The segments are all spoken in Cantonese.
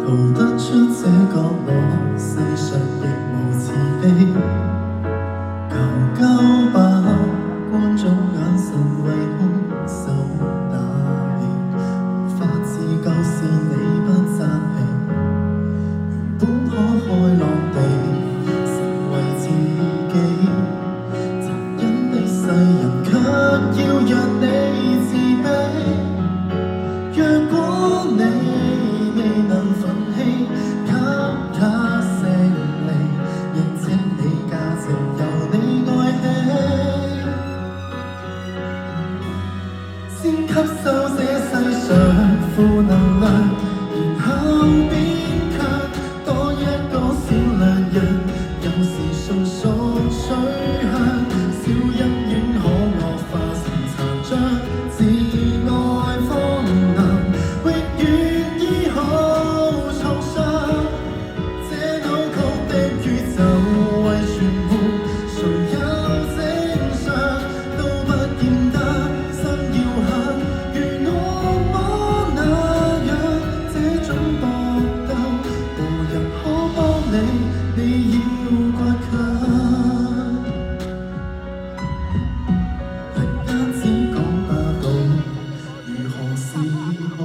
逃得出這角落，世上亦無慈悲。求救吧，觀眾眼神為兇手打氣，無法自救是你不爭氣，原本可開朗地成為自己，殘忍的世人卻要讓你自卑。若果你未能奮起，給他勝利，認清你價值由你愛起，先吸收這世上負能量，然後變強，多一個善良人，有時迅速趨向，小恩怨可惡化成殘障，自愛荒謬，永遠醫好創傷。這扭曲的宇宙為全部，誰有正常都不見得心要狠，如惡魔那樣，這種搏鬥無人可幫你，你要倔強。人間只講霸道，如何是好？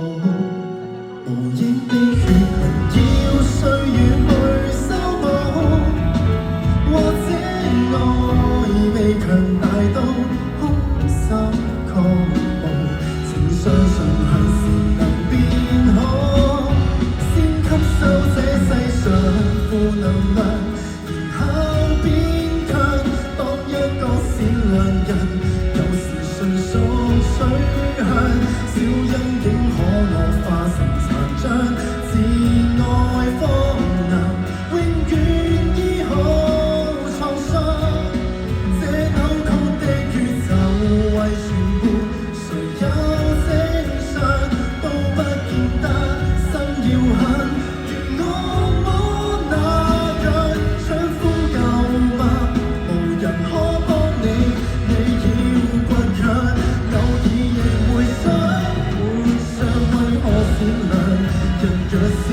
無影的血痕要歲月去修補，或者愛未強大到空心抗暴，請相信恨是能變好，先吸收這世上負能量，然後變強，當一個善良人，有時迅速趨向，小陰影可惡化成殘障，自愛荒謬，永遠醫好創傷。這扭曲的宇宙為全部，誰有正常都不見得心要狠，如惡魔那樣想呼救吧，無人可幫你，你要倔強。偶爾亦會想，為何善良人若是